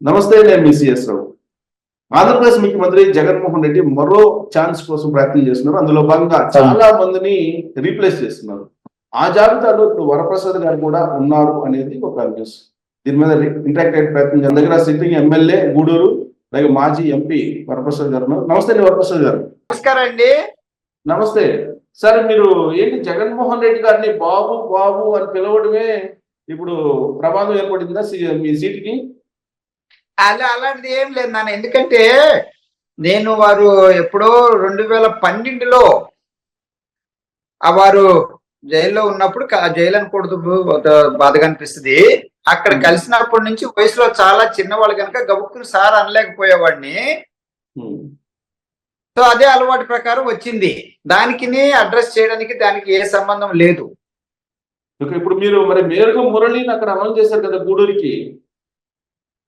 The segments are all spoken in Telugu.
నమస్తే, నేను మీ సిఎస్ రావు. ఆంధ్రప్రదేశ్ ముఖ్యమంత్రి జగన్మోహన్ రెడ్డి మరో ఛాన్స్ కోసం ప్రయత్నం చేస్తున్నారు. అందులో భాగంగా చాలా మందిని రీప్లేస్ చేస్తున్నారు. ఆ జాబితాలో ఇప్పుడు వరప్రసాద్ గారు కూడా ఉన్నారు అనేది ఒక న్యూస్. దీని మీద ఇంటరాక్ట్ అయ్యే ప్రయత్నం చేయాలి. దగ్గర సిట్టింగ్ ఎమ్మెల్యే గూడూరు అలాగే మాజీ ఎంపీ వరప్రసాద్ గారు ఉన్నారు. నమస్తే అండి వరప్రసాద్ గారు. నమస్కారం అండి. నమస్తే సార్. మీరు ఏంటి జగన్మోహన్ రెడ్డి గారిని బాబు బాబు అని పిలవడమే ఇప్పుడు ప్రమాదం ఏర్పడిందా మీ సీటుకి? అలాంటిది ఏం లేదు నాన్న. ఎందుకంటే నేను వారు ఎప్పుడో 2012లో వారు జైల్లో ఉన్నప్పుడు జైలు అనకూడదు, బాధగా అనిపిస్తుంది. అక్కడ కలిసినప్పటి నుంచి వయసులో చాలా చిన్నవాళ్ళు కనుక గబుక్కుని సార్ అనలేకపోయేవాడిని. సో అదే అలవాటు ప్రకారం వచ్చింది. దానికి అడ్రస్ చేయడానికి దానికి ఏ సంబంధం లేదు. ఇప్పుడు మీరు మరి మేరుగా మురళిని అక్కడ అమలు చేశారు కదా గూడూరికి.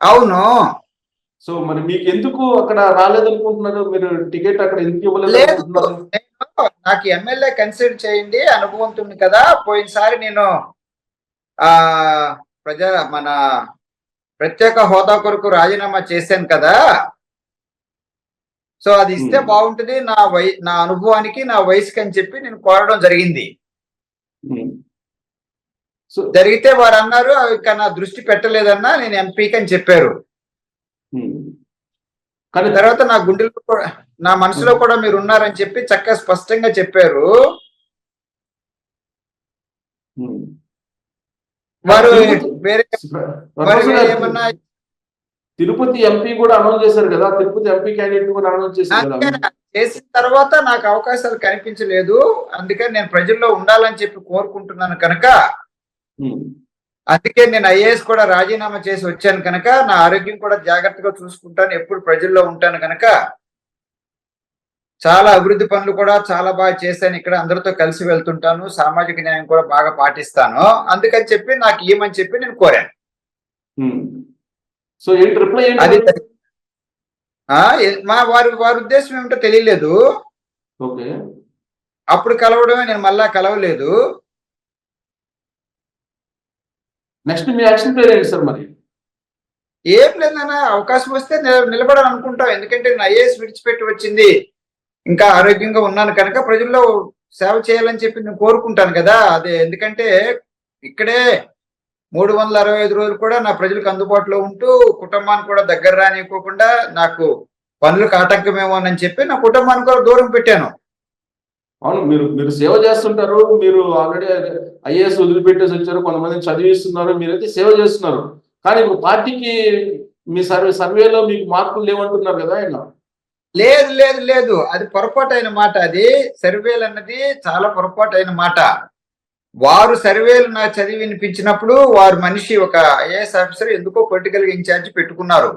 అవును. సో మరి మీకు ఎందుకు అక్కడ రాలేదనుకుంటున్నారు? మీరు టికెట్ అక్కడ ఎందుకు ఇవ్వలేదు? నాకు ఎమ్మెల్యే కన్సిడర్ చేయండి, అనుభవంతుంది కదా. పోయినసారి నేను మన ప్రత్యేక హోదా కొరకు రాజీనామా చేశాను కదా. సో అది ఇస్తే బాగుంటుంది నా అనుభవానికి, నా వయసుకి అని చెప్పి నేను కోరడం జరిగింది. జరిగితే వారు అన్నారు ఇక నా దృష్టి పెట్టలేదన్నా, నేను ఎంపీకి అని చెప్పారు. కానీ తర్వాత నా గుండెలో కూడా, నా మనసులో కూడా మీరు ఉన్నారని చెప్పి చక్కగా స్పష్టంగా చెప్పారు. వారు వేరే ఏమన్నా తిరుపతి ఎంపీ కూడా అనౌన్స్ చేశారు కదా, తిరుపతి ఎంపీ క్యాండిడేట్ కూడా అనౌన్స్ చేశారు. చేసిన తర్వాత నాకు అవకాశాలు కనిపించలేదు. అందుకని నేను ప్రజల్లో ఉండాలని చెప్పి కోరుకుంటున్నాను కనుక, అందుకే నేను ఐఏఎస్ కూడా రాజీనామా చేసి వచ్చాను కనుక, నా ఆరోగ్యం కూడా జాగ్రత్తగా చూసుకుంటాను, ఎప్పుడు ప్రజల్లో ఉంటాను కనుక, చాలా అభివృద్ధి పనులు కూడా చాలా బాగా చేశాను. ఇక్కడ అందరితో కలిసి వెళ్తుంటాను, సామాజిక న్యాయం కూడా బాగా పాటిస్తాను. అందుకని చెప్పి నాకు ఏమని చెప్పి నేను కోరాను. సో అది వారి ఉద్దేశం ఏమిటో తెలియలేదు. అప్పుడు కలవడమే, నేను మళ్ళా కలవలేదు. నెక్స్ట్ మీ యాక్షన్ ప్లాన్ ఏంటి సార్? మరి ఏం లేదన్న, అవకాశం వస్తే నిలబడాలని అనుకుంటాం. ఎందుకంటే నేను ఐఏఎస్ విడిచిపెట్టి వచ్చింది, ఇంకా ఆరోగ్యంగా ఉన్నాను కనుక ప్రజల్లో సేవ చేయాలని చెప్పి నేను కోరుకుంటాను కదా. అదే ఎందుకంటే ఇక్కడే 365 రోజులు కూడా నా ప్రజలకు అందుబాటులో ఉంటూ, కుటుంబాన్ని కూడా దగ్గర రానివ్వకుండా, నాకు పనులకు ఆటంకమేమోనని చెప్పి నా కుటుంబాన్ని కూడా దూరం పెట్టాను. అవును, మీరు సేవ చేస్తుంటారు. మీరు ఆల్రెడీ ఐఏఎస్ వదిలిపెట్టేసి వచ్చారు, కొంతమంది చదివిస్తున్నారు, మీరైతే సేవ చేస్తున్నారు. కానీ ఇప్పుడు పార్టీకి మీ సర్వేలో మీకు మార్పులు లేవంటున్నారు కదా ఆయన. లేదు లేదు లేదు, అది పొరపాటు అయిన మాట. అది సర్వేలు అన్నది చాలా పొరపాటు అయిన మాట. వారు సర్వేలు నాకు చదివి వినిపించినప్పుడు వారు మనిషి ఒక ఐఏఎస్ ఆఫీసర్ ఎందుకో పొలిటికల్ ఇన్ఛార్జ్ పెట్టుకున్నారు.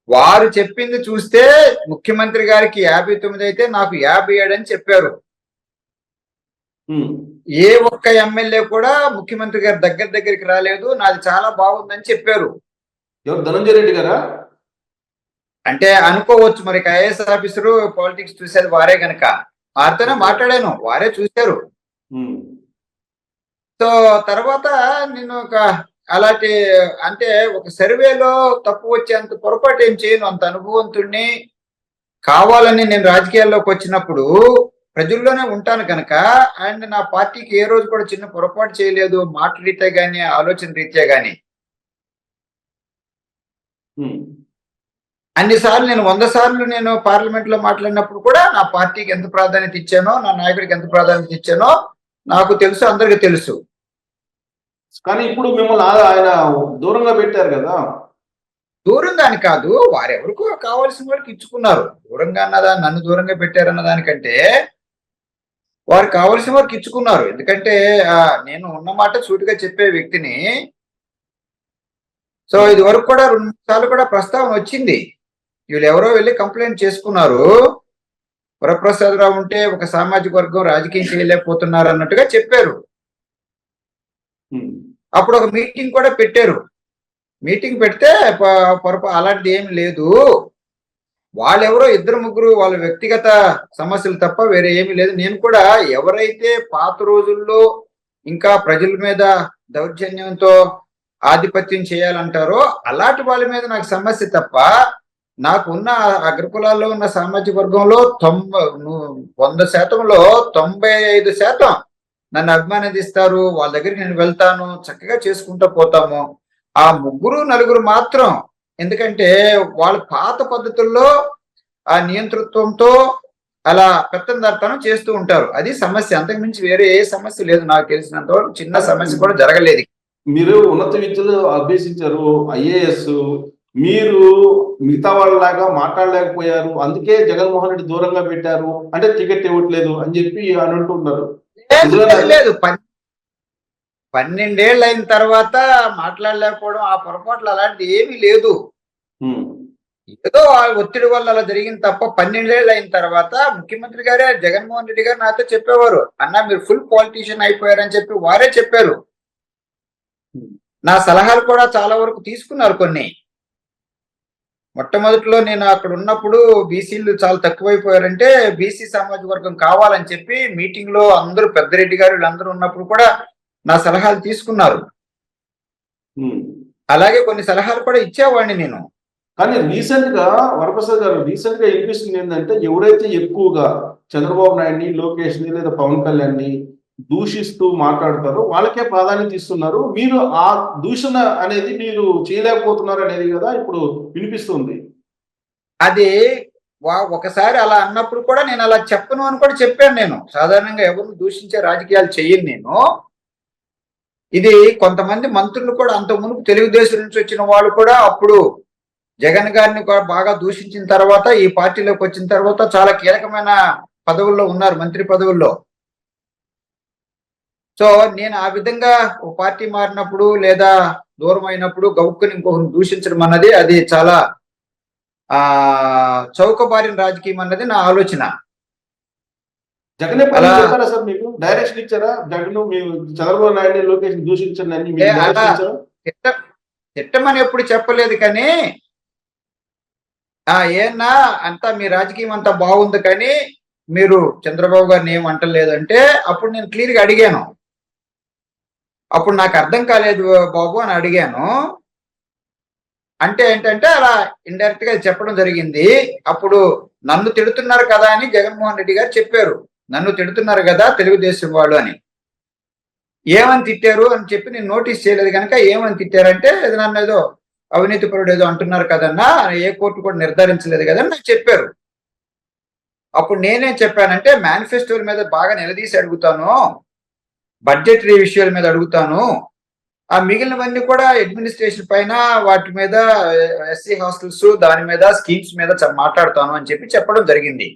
వారు చెప్పింది చూస్తే ముఖ్యమంత్రి గారికి 59 అయితే నాకు 57 అని చెప్పారు. ఏ ఒక్క ఎమ్మెల్యే కూడా ముఖ్యమంత్రి గారి దగ్గరికి రాలేదు, నాది చాలా బాగుందని చెప్పారు. ధనంజయ రెడ్డి గారా? అంటే అనుకోవచ్చు, మరి ఐఏఎస్ ఆఫీసరు పాలిటిక్స్ చూసేది వారే గనక. వారితోనే మాట్లాడాను, వారే చూశారు. సో తర్వాత నేను అలాంటి అంటే ఒక సర్వేలో తప్పు వచ్చేంత పొరపాటు ఏం చేయను, అంత అనుభవంతుడిని. కావాలని నేను రాజకీయాల్లోకి వచ్చినప్పుడు ప్రజల్లోనే ఉంటాను కనుక, అండ్ నా పార్టీకి ఏ రోజు కూడా చిన్న పొరపాటు చేయలేదు, మాట రీత్యా గానీ ఆలోచన రీత్యా గానీ. అన్నిసార్లు నేను 100 సార్లు నేను పార్లమెంట్ లో మాట్లాడినప్పుడు కూడా నా పార్టీకి ఎంత ప్రాధాన్యత ఇచ్చానో, నా నాయకుడికి ఎంత ప్రాధాన్యత ఇచ్చానో నాకు తెలుసు, అందరికీ తెలుసు. కానీ ఇప్పుడు మిమ్మల్ని ఆయన దూరంగా పెట్టారు కదా. దూరంగా అని కాదు, వారెవరికో కావాల్సిన వారికి ఇచ్చుకున్నారు. దూరంగా అన్నదా, నన్ను దూరంగా పెట్టారన్న దానికంటే వారు కావాల్సిన వారికి ఇచ్చుకున్నారు. ఎందుకంటే నేను ఉన్నమాట సూటిగా చెప్పే వ్యక్తిని. సో ఇది వరకు కూడా 2 సార్లు కూడా ప్రస్తావన వచ్చింది. వీళ్ళు ఎవరో వెళ్ళి కంప్లైంట్ చేసుకున్నారు, వరప్రసాద్ రావు ఉంటే ఒక సామాజిక వర్గం రాజకీయం చేయలేకపోతున్నారు అన్నట్టుగా చెప్పారు. అప్పుడు ఒక మీటింగ్ కూడా పెట్టారు. మీటింగ్ పెడితే అలాంటిది ఏమి లేదు, వాళ్ళెవరో 2-3 వాళ్ళ వ్యక్తిగత సమస్యలు తప్ప వేరే ఏమీ లేదు. నేను కూడా ఎవరైతే పాత రోజుల్లో ఇంకా ప్రజల మీద దౌర్జన్యంతో ఆధిపత్యం చేయాలంటారో అలాంటి వాళ్ళ మీద నాకు సమస్య తప్ప, నాకు ఉన్న అగ్రకులాల్లో ఉన్న సామాజిక వర్గంలో 100%లో 95% నన్ను అభిమానిస్తారు. వాళ్ళ దగ్గరికి నేను వెళ్తాను, చక్కగా చేసుకుంటూ పోతాము. ఆ ముగ్గురు నలుగురు మాత్రం, ఎందుకంటే వాళ్ళ పాత పద్ధతుల్లో ఆ నియంతృత్వంతో అలా పెత్తందారితనం చేస్తూ ఉంటారు. అది సమస్య. అంతకు మించి వేరే ఏ సమస్య లేదు నాకు తెలిసినంత వరకు. చిన్న సమస్య కూడా జరగలేదు. మీరు ఉన్నత విద్యలు అభ్యసించారు, ఐఏఎస్. మీరు మిగతా వాళ్ళలాగా మాట్లాడలేకపోయారు, అందుకే జగన్మోహన్ రెడ్డి దూరంగా పెట్టారు, అంటే టికెట్ ఇవ్వట్లేదు అని చెప్పి అని అంటున్నారు. లేదు 12 ఏళ్ళు అయిన తర్వాత మాట్లాడలేకపోవడం, ఆ పొరపాట్లు అలాంటిది ఏమీ లేదు. ఏదో ఆ ఒత్తిడి వల్ల అలా జరిగింది తప్ప 12 ఏళ్ళు అయిన తర్వాత ముఖ్యమంత్రి గారే, జగన్మోహన్ రెడ్డి గారు నాతో చెప్పేవారు, అన్నా మీరు ఫుల్ పాలిటీషియన్ అయిపోయారని చెప్పి వారే చెప్పారు. నా సలహాలు కూడా చాలా వరకు తీసుకున్నారు కొన్ని. మొట్టమొదటిలో నేను అక్కడ ఉన్నప్పుడు బీసీలు చాలా తక్కువైపోయారంటే బీసీ సామాజిక వర్గం కావాలని చెప్పి మీటింగ్ లో అందరూ, పెద్దరెడ్డి గారు వీళ్ళందరూ ఉన్నప్పుడు కూడా నా సలహాలు తీసుకున్నారు. అలాగే కొన్ని సలహాలు కూడా ఇచ్చేవాడిని నేను. కానీ రీసెంట్ గా వరప్రసాద్ గారు రీసెంట్ గా వినిపిస్తుంది ఏంటంటే, ఎవరైతే ఎక్కువగా చంద్రబాబు నాయుడిని, లోకేష్ ని లేదా పవన్ కళ్యాణ్ ని దూషిస్తూ మాట్లాడతారో వాళ్ళకే ప్రాధాన్యత ఇస్తున్నారు. మీరు ఆ దూషణ అనేది మీరు చేయలేకపోతున్నారు అనేది కదా ఇప్పుడు వినిపిస్తుంది. అది ఒకసారి అలా అన్నప్పుడు కూడా నేను అలా చెప్పను అని కూడా చెప్పాను. నేను సాధారణంగా ఎవరిని దూషించే రాజకీయాలు చెయ్యను నేను. ఇది కొంతమంది మంత్రులు కూడా, అంత మునుపు తెలుగుదేశం నుంచి వచ్చిన వాళ్ళు కూడా అప్పుడు జగన్ గారిని బాగా దూషించిన తర్వాత ఈ పార్టీలోకి వచ్చిన తర్వాత చాలా కీలకమైన పదవుల్లో ఉన్నారు, మంత్రి పదవుల్లో. సో నేను ఆ విధంగా ఒక పార్టీ మారినప్పుడు లేదా దూరం అయినప్పుడు గౌక్కుని ఇంకొకరిని దూషించడం అన్నది అది చాలా చౌకబారిన రాజకీయం అన్నది నా ఆలోచన. జగన్ చెప్పారా సార్, మీకు డైరెక్షన్ ఇచ్చారా? జగన్ మీరు చంద్రబాబు నాయుడు, లోకేష్ దూషించండి తిట్టమని ఎప్పుడు చెప్పలేదు. కానీ ఏమన్నా అంతా మీ రాజకీయం అంతా బాగుంది కానీ మీరు చంద్రబాబు గారిని ఏం అంటలేదంటే అప్పుడు నేను క్లియర్ గా అడిగాను. అప్పుడు నాకు అర్థం కాలేదు బాబు అని అడిగాను. అంటే ఏంటంటే అలా ఇండైరెక్ట్ గా చెప్పడం జరిగింది. అప్పుడు నన్ను తిడుతున్నారు కదా అని జగన్మోహన్ రెడ్డి గారు చెప్పారు. నన్ను తిడుతున్నారు కదా తెలుగుదేశం వాళ్ళు అని. ఏమని తిట్టారు అని చెప్పి నేను నోటీస్ చేయలేదు కనుక ఏమని తిట్టారంటే, నన్ను ఏదో అవినీతి పరుడు ఏదో అంటున్నారు కదన్నా, ఏ కోర్టు కూడా నిర్ధారించలేదు కదని నాకు చెప్పారు. అప్పుడు నేనేం చెప్పానంటే, మేనిఫెస్టోల మీద బాగా నిలదీసి అడుగుతాను, బడ్జెటరీ విషయాల మీద అడుగుతాను, ఆ మిగిలినవన్నీ కూడా అడ్మినిస్ట్రేషన్ పైన, వాటి మీద, ఎస్సీ హాస్టల్స్ దాని మీద, స్కీమ్స్ మీద మాట్లాడతాను అని చెప్పి చెప్పడం జరిగింది.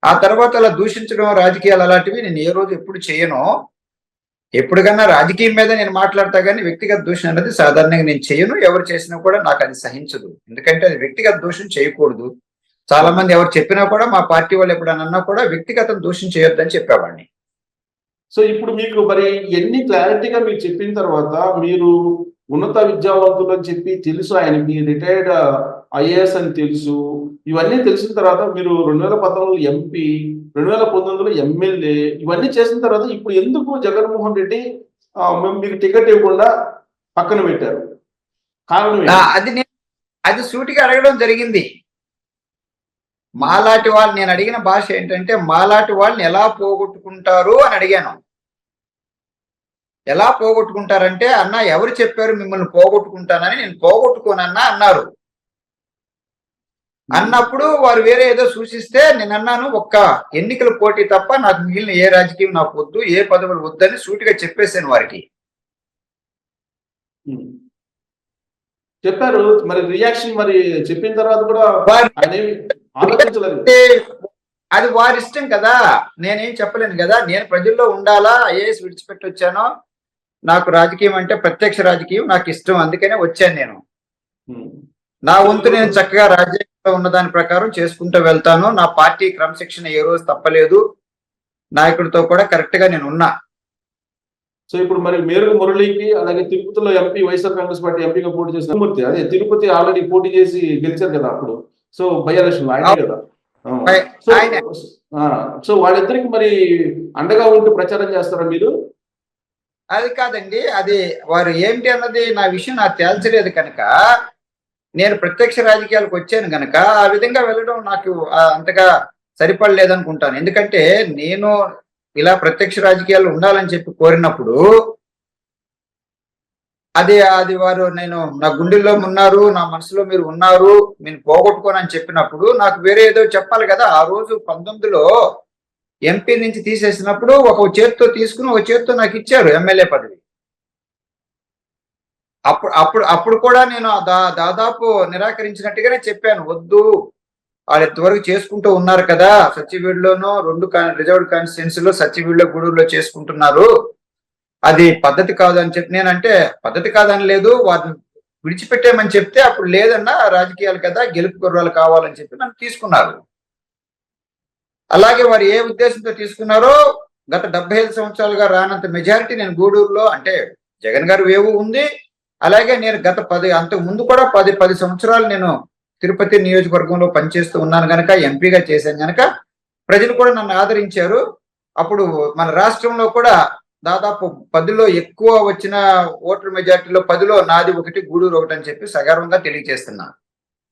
ఆ తర్వాత అలా దూషించడం, రాజకీయాలు అలాంటివి నేను ఏ రోజు ఎప్పుడు చేయను. ఎప్పటికన్నా రాజకీయం మీద నేను మాట్లాడతా కానీ వ్యక్తిగత దూషణ అనేది సాధారణంగా నేను చేయను. ఎవరు చేసినా కూడా నాకు అది సహించదు. ఎందుకంటే అది వ్యక్తిగత దూషణ చేయకూడదు. చాలా మంది ఎవరు చెప్పినా కూడా, మా పార్టీ వాళ్ళు ఎప్పుడన్నా అన్నా కూడా వ్యక్తిగత దూషణ చేయొద్దని చెప్పేవాడిని. సో ఇప్పుడు మీకు మరి ఎన్ని క్లారిటీగా మీకు చెప్పిన తర్వాత, మీరు ఉన్నత విద్యావంతులు అని చెప్పి తెలుసు, ఆయనకి రిటైర్డ్ ఐఏఎస్ అని తెలుసు, ఇవన్నీ తెలిసిన తర్వాత మీరు 2019 ఎంపీ, 2019 ఎమ్మెల్యే, ఇవన్నీ చేసిన తర్వాత ఇప్పుడు ఎందుకు జగన్మోహన్ రెడ్డి మీకు టికెట్ ఇవ్వకుండా పక్కన పెట్టారు? కారణం అది సూటిగా అడగడం జరిగింది. మాలాంటి వాళ్ళు, నేను అడిగిన భాష ఏంటంటే, మాలాంటి వాళ్ళని ఎలా పోగొట్టుకుంటారు అని అడిగాను. ఎలా పోగొట్టుకుంటారంటే, అన్న ఎవరు చెప్పారు మిమ్మల్ని పోగొట్టుకుంటానని? నేను పోగొట్టుకోనన్నా అన్నారు. అన్నప్పుడు వారు వేరే ఏదో సూచిస్తే నేను అన్నాను, ఒక్క ఎన్నికల పోటీ తప్ప నాకు మిగిలిన ఏ రాజకీయం నాకు వద్దు, ఏ పదవులు వద్దని సూటిగా చెప్పేశాను వారికి. చెప్పారు. మరి రియాక్షన్ మరి చెప్పిన తర్వాత కూడా అది వారి ఇష్టం కదా, నేనేం చెప్పలేను కదా. నేను ప్రజల్లో ఉండాలా, ఐఏఎస్ విడిచిపెట్టి వచ్చాను, నాకు రాజకీయం అంటే ప్రత్యక్ష రాజకీయం నాకు ఇష్టం, అందుకనే వచ్చాను నేను. నా వంతు నేను చక్కగా రాజ్యాంగంలో ఉన్న దాని ప్రకారం చేసుకుంటూ వెళ్తాను. నా పార్టీ క్రమశిక్షణ ఏ రోజు తప్పలేదు, నాయకుడితో కూడా కరెక్ట్ గా నేను ఉన్నా. సో ఇప్పుడు మరి మేరుగు మురళికి, అలాగే తిరుపతిలో ఎంపీ, వైఎస్ఆర్ కాంగ్రెస్ పార్టీ ఎంపీగా పోటీ చేసిన మూర్తి, అదే తిరుపతి ఆల్రెడీ పోటీ చేసి గెలిచారు కదా అప్పుడు. సో బై ఎలక్షన్ ఆయనే కదా. సో వాళ్ళిద్దరికి మరి అండగా ఉంటూ ప్రచారం చేస్తారా మీరు? అది కాదండి. అది వారు ఏమిటి అన్నది నా విషయం నాకు తేల్చలేదు కనుక, నేను ప్రత్యక్ష రాజకీయాలకు వచ్చాను గనక, ఆ విధంగా వెళ్ళడం నాకు అంతగా సరిపడలేదనుకుంటాను. ఎందుకంటే, నేను ఇలా ప్రత్యక్ష రాజకీయాల్లో ఉండాలని చెప్పి కోరినప్పుడు, అది వారు నా గుండెల్లో ఉన్నారు, నా మనసులో మీరు ఉన్నారు, నేను పోగొట్టుకోనని చెప్పినప్పుడు, నాకు వేరే ఏదో చెప్పాలి కదా! ఆ రోజు 19లో ఎంపీ నుంచి తీసేసినప్పుడు, ఒక చేత్తో తీసుకొని, ఒక చేత్తో నాకిచ్చారు ఎమ్మెల్యే పదవి. అప్పుడు కూడా నేను దాదాపు నిరాకరించినట్టుగానే చెప్పాను. వద్దు, వాళ్ళు ఇంతవరకు చేసుకుంటూ ఉన్నారు కదా! సత్యవేడులోనో 2 రిజర్వ్డ్ కాన్స్టిట్యుయెన్సీలో సత్యవేడులో, గూడూరులో చేసుకుంటున్నారు. అది పద్ధతి కాదు అని చెప్పి నేనంటే, పద్ధతి కాదని లేదు. వారిని విడిచిపెట్టేయమని చెప్తే, అప్పుడు లేదన్నా రాజకీయాలు కదా! గెలుపు గుర్రాలు కావాలని చెప్పి నన్ను తీసుకున్నారు. అలాగే వారు ఏ ఉద్దేశంతో తీసుకున్నారో, గత 75 సంవత్సరాలుగా రానంత మెజారిటీ నేను గూడూరులో, అంటే జగన్ గారి వేవ్ ఉంది. అలాగే నేను గత అంతకు ముందు కూడా 10 సంవత్సరాలు నేను తిరుపతి నియోజకవర్గంలో పనిచేస్తూ ఉన్నాను గనక, ఎంపీగా చేశాను గనక, ప్రజలు కూడా నన్ను ఆదరించారు. అప్పుడు మన రాష్ట్రంలో కూడా దాదాపు 10లో ఎక్కువ వచ్చిన ఓట్ల మెజారిటీలో 10లో నాది ఒకటి, గూడూరు ఒకటి అని చెప్పి సగర్వంగా తెలియజేస్తున్నా.